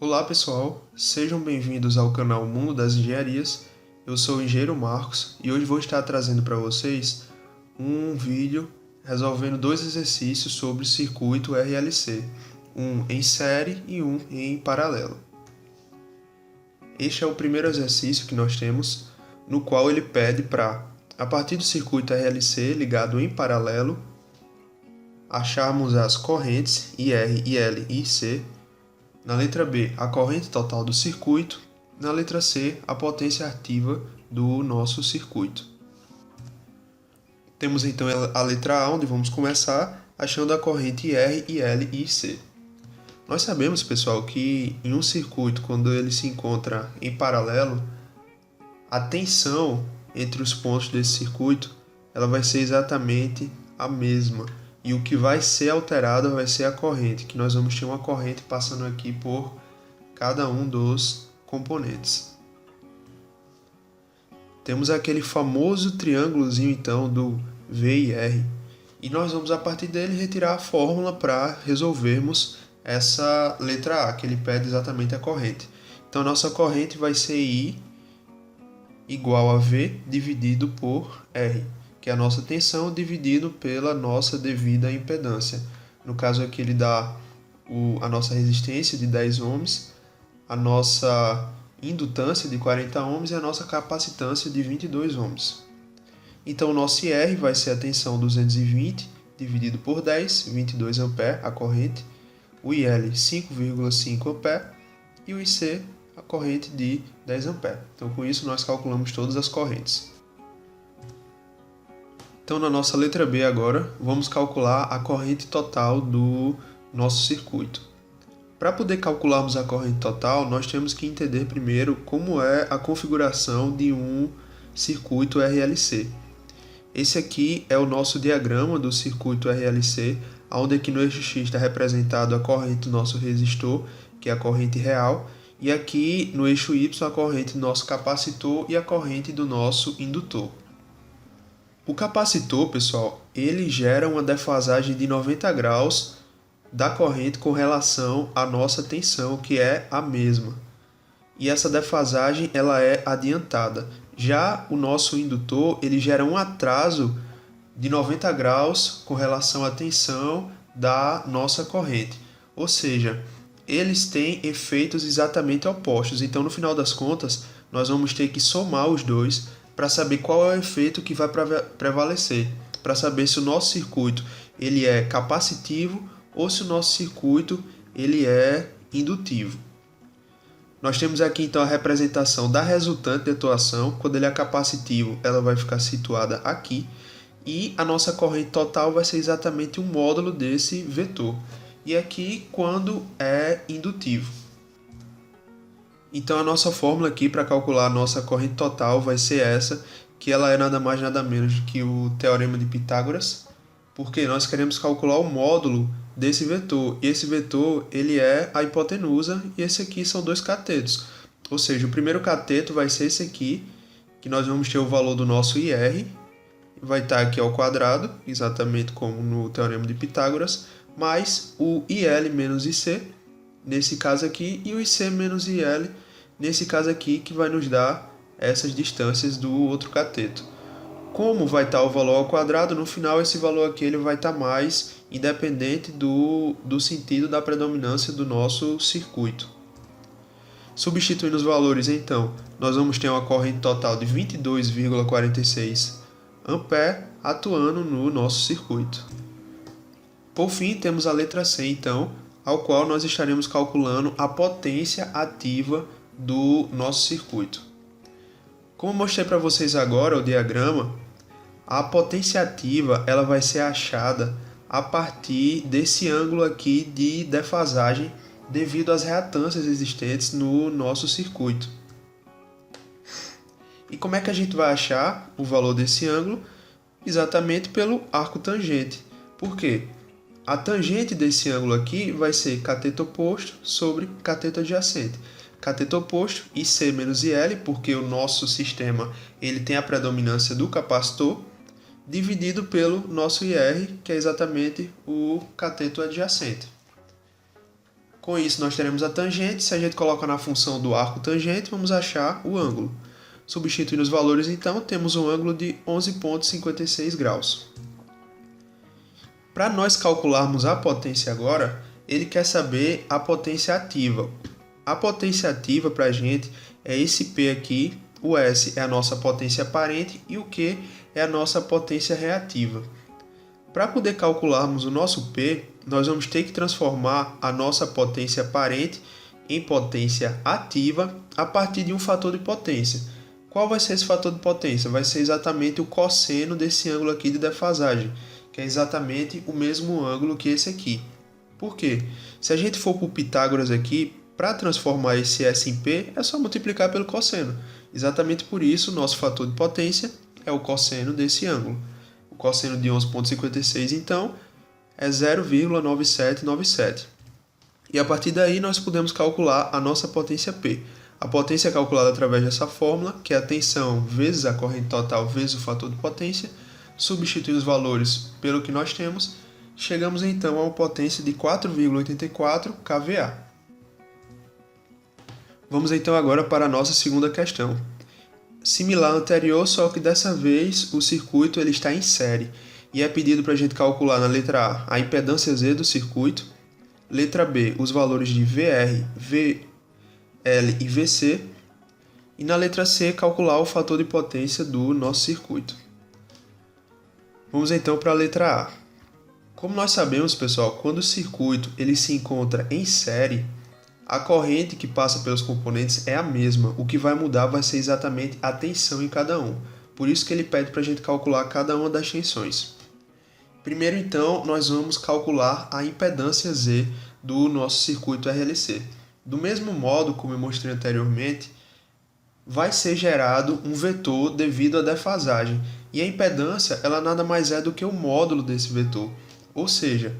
Olá pessoal, sejam bem-vindos ao canal Mundo das Engenharias. Eu sou o engenheiro Marcos e hoje vou estar trazendo para vocês um vídeo resolvendo dois exercícios sobre circuito RLC, um em série e um em paralelo. Este é o primeiro exercício que nós temos, no qual ele pede para, a partir do circuito RLC ligado em paralelo, acharmos as correntes IR, IL e IC. Na letra B, a corrente total do circuito. Na letra C, a potência ativa do nosso circuito. Temos então a letra A, onde vamos começar achando a corrente IR, IL e IC. Nós sabemos, pessoal, que em um circuito, quando ele se encontra em paralelo, a tensão entre os pontos desse circuito ela vai ser exatamente a mesma. E o que vai ser alterado vai ser a corrente, que nós vamos ter uma corrente passando aqui por cada um dos componentes. Temos aquele famoso triângulozinho então do V e R. E nós vamos a partir dele retirar a fórmula para resolvermos essa letra A, que ele pede exatamente a corrente. Então nossa corrente vai ser I igual a V dividido por R, que é a nossa tensão dividido pela nossa devida impedância. No caso aqui ele dá a nossa resistência de 10 ohms, a nossa indutância de 40 ohms e a nossa capacitância de 22 ohms. Então o nosso IR vai ser a tensão 220 dividido por 10, 22 ampere a corrente, o IL 5,5 ampere e o IC a corrente de 10 ampere. Então com isso nós calculamos todas as correntes. Então, na nossa letra B agora, vamos calcular a corrente total do nosso circuito. Para poder calcularmos a corrente total, nós temos que entender primeiro como é a configuração de um circuito RLC. Esse aqui é o nosso diagrama do circuito RLC, onde aqui no eixo X está representado a corrente do nosso resistor, que é a corrente real, e aqui no eixo Y a corrente do nosso capacitor e a corrente do nosso indutor. O capacitor, pessoal, ele gera uma defasagem de 90 graus da corrente com relação à nossa tensão, que é a mesma. E essa defasagem ela é adiantada. Já o nosso indutor, ele gera um atraso de 90 graus com relação à tensão da nossa corrente. Ou seja, eles têm efeitos exatamente opostos. Então, no final das contas, nós vamos ter que somar os dois para saber qual é o efeito que vai prevalecer, para saber se o nosso circuito ele é capacitivo ou se o nosso circuito ele é indutivo. Nós temos aqui então a representação da resultante de atuação. Quando ele é capacitivo, ela vai ficar situada aqui, e a nossa corrente total vai ser exatamente um módulo desse vetor. E aqui quando é indutivo. Então a nossa fórmula aqui para calcular a nossa corrente total vai ser essa, que ela é nada mais nada menos do que o teorema de Pitágoras, porque nós queremos calcular o módulo desse vetor, e esse vetor ele é a hipotenusa, e esse aqui são dois catetos. Ou seja, o primeiro cateto vai ser esse aqui, que nós vamos ter o valor do nosso IR, vai estar aqui ao quadrado, exatamente como no teorema de Pitágoras, mais o IL menos IC, nesse caso aqui, e o IC menos IL, nesse caso aqui, que vai nos dar essas distâncias do outro cateto. Como vai estar o valor ao quadrado, no final esse valor aqui ele vai estar mais independente do sentido da predominância do nosso circuito. Substituindo os valores, então, nós vamos ter uma corrente total de 22,46 ampere atuando no nosso circuito. Por fim, temos a letra C, então, ao qual nós estaremos calculando a potência ativa do nosso circuito. Como eu mostrei para vocês agora o diagrama, a potência ativa ela vai ser achada a partir desse ângulo aqui de defasagem devido às reatâncias existentes no nosso circuito. E como é que a gente vai achar o valor desse ângulo? Exatamente pelo arco tangente. Por quê? A tangente desse ângulo aqui vai ser cateto oposto sobre cateto adjacente. Cateto oposto, IC menos IL, porque o nosso sistema ele tem a predominância do capacitor, dividido pelo nosso IR, que é exatamente o cateto adjacente. Com isso, nós teremos a tangente. Se a gente coloca na função do arco tangente, vamos achar o ângulo. Substituindo os valores, então, temos um ângulo de 11,56 graus. Para nós calcularmos a potência agora, ele quer saber a potência ativa. A potência ativa para a gente é esse P aqui, o S é a nossa potência aparente e o Q é a nossa potência reativa. Para poder calcularmos o nosso P, nós vamos ter que transformar a nossa potência aparente em potência ativa a partir de um fator de potência. Qual vai ser esse fator de potência? Vai ser exatamente o cosseno desse ângulo aqui de defasagem, que é exatamente o mesmo ângulo que esse aqui. Por quê? Se a gente for para o Pitágoras aqui, para transformar esse S em P, é só multiplicar pelo cosseno. Exatamente por isso, o nosso fator de potência é o cosseno desse ângulo. O cosseno de 11,56, então, é 0,9797. E a partir daí, nós podemos calcular a nossa potência P. A potência é calculada através dessa fórmula, que é a tensão vezes a corrente total vezes o fator de potência. Substituindo os valores pelo que nós temos, chegamos então a uma potência de 4,84 kVA. Vamos então agora para a nossa segunda questão. Similar à anterior, só que dessa vez o circuito ele está em série. E é pedido para a gente calcular na letra A a impedância Z do circuito, letra B os valores de VR, VL e VC, e na letra C calcular o fator de potência do nosso circuito. Vamos então para a letra A. Como nós sabemos, pessoal, quando o circuito ele se encontra em série, a corrente que passa pelos componentes é a mesma. O que vai mudar vai ser exatamente a tensão em cada um. Por isso que ele pede para a gente calcular cada uma das tensões. Primeiro, então, nós vamos calcular a impedância Z do nosso circuito RLC. Do mesmo modo como eu mostrei anteriormente, vai ser gerado um vetor devido à defasagem. E a impedância ela nada mais é do que o módulo desse vetor. Ou seja,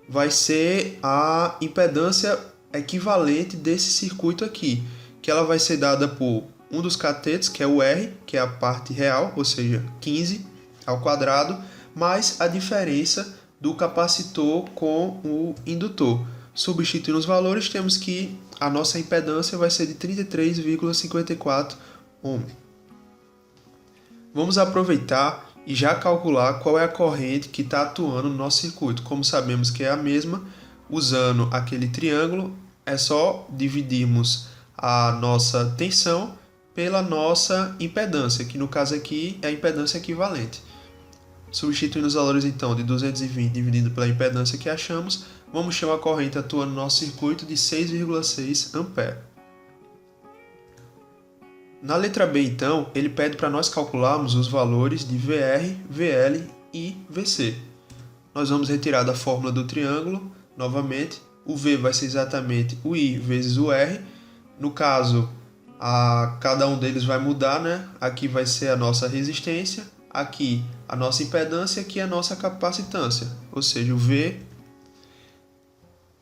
vai ser a impedância equivalente desse circuito aqui, que ela vai ser dada por um dos catetos, que é o R, que é a parte real, ou seja, 15 ao quadrado, mais a diferença do capacitor com o indutor. Substituindo os valores, temos que a nossa impedância vai ser de 33,54 ohm. Vamos aproveitar e já calcular qual é a corrente que está atuando no nosso circuito. Como sabemos que é a mesma, usando aquele triângulo, é só dividirmos a nossa tensão pela nossa impedância, que no caso aqui é a impedância equivalente. Substituindo os valores então de 220 dividido pela impedância que achamos, vamos ter uma corrente atuando no nosso circuito de 6,6 A. Na letra B, então, ele pede para nós calcularmos os valores de VR, VL e VC. Nós vamos retirar da fórmula do triângulo, novamente, o V vai ser exatamente o I vezes o R. No caso, cada um deles vai mudar, né? Aqui vai ser a nossa resistência, aqui a nossa impedância, aqui a nossa capacitância. Ou seja, o V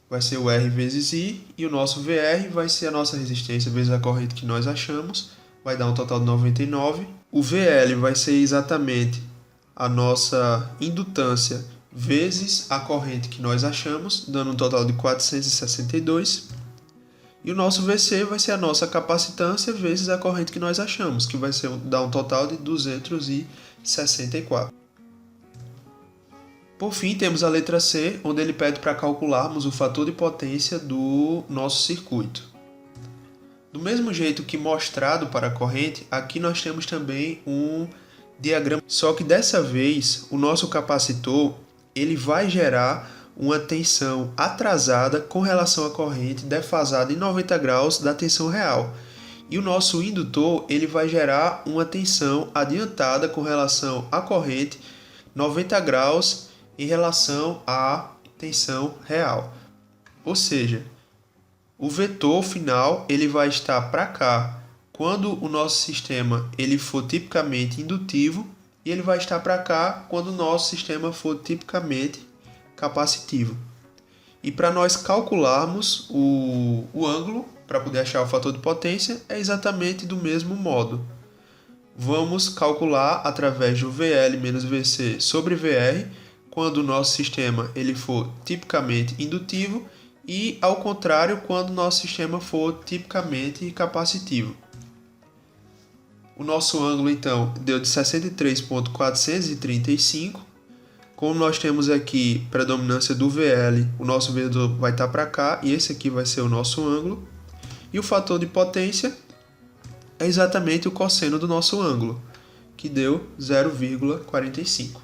vai ser o R vezes I e o nosso VR vai ser a nossa resistência vezes a corrente que nós achamos. Vai dar um total de 99. O VL vai ser exatamente a nossa indutância vezes a corrente que nós achamos, dando um total de 462. E o nosso VC vai ser a nossa capacitância vezes a corrente que nós achamos, que vai dar um total de 264. Por fim, temos a letra C, onde ele pede para calcularmos o fator de potência do nosso circuito. Do mesmo jeito que mostrado para a corrente, aqui nós temos também um diagrama, só que dessa vez o nosso capacitor ele vai gerar uma tensão atrasada com relação à corrente defasada em 90 graus da tensão real. E o nosso indutor ele vai gerar uma tensão adiantada com relação à corrente 90 graus em relação à tensão real. Ou seja, o vetor final ele vai estar para cá quando o nosso sistema ele for tipicamente indutivo e ele vai estar para cá quando o nosso sistema for tipicamente capacitivo. E para nós calcularmos o ângulo, para poder achar o fator de potência, é exatamente do mesmo modo. Vamos calcular através do VL menos VC sobre VR, quando o nosso sistema ele for tipicamente indutivo e ao contrário quando o nosso sistema for tipicamente capacitivo. O nosso ângulo então deu de 63,435. Como nós temos aqui predominância do VL, o nosso vetor vai estar para cá e esse aqui vai ser o nosso ângulo. E o fator de potência é exatamente o cosseno do nosso ângulo, que deu 0,45.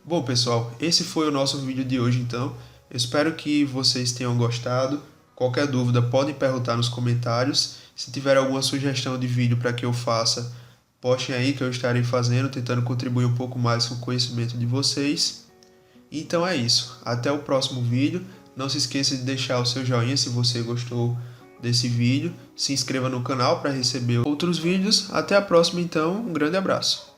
Bom, pessoal, esse foi o nosso vídeo de hoje então. Eu espero que vocês tenham gostado. Qualquer dúvida podem perguntar nos comentários. Se tiver alguma sugestão de vídeo para que eu faça, postem aí que eu estarei fazendo, tentando contribuir um pouco mais com o conhecimento de vocês. Então é isso. Até o próximo vídeo. Não se esqueça de deixar o seu joinha se você gostou desse vídeo. Se inscreva no canal para receber outros vídeos. Até a próxima então. Um grande abraço.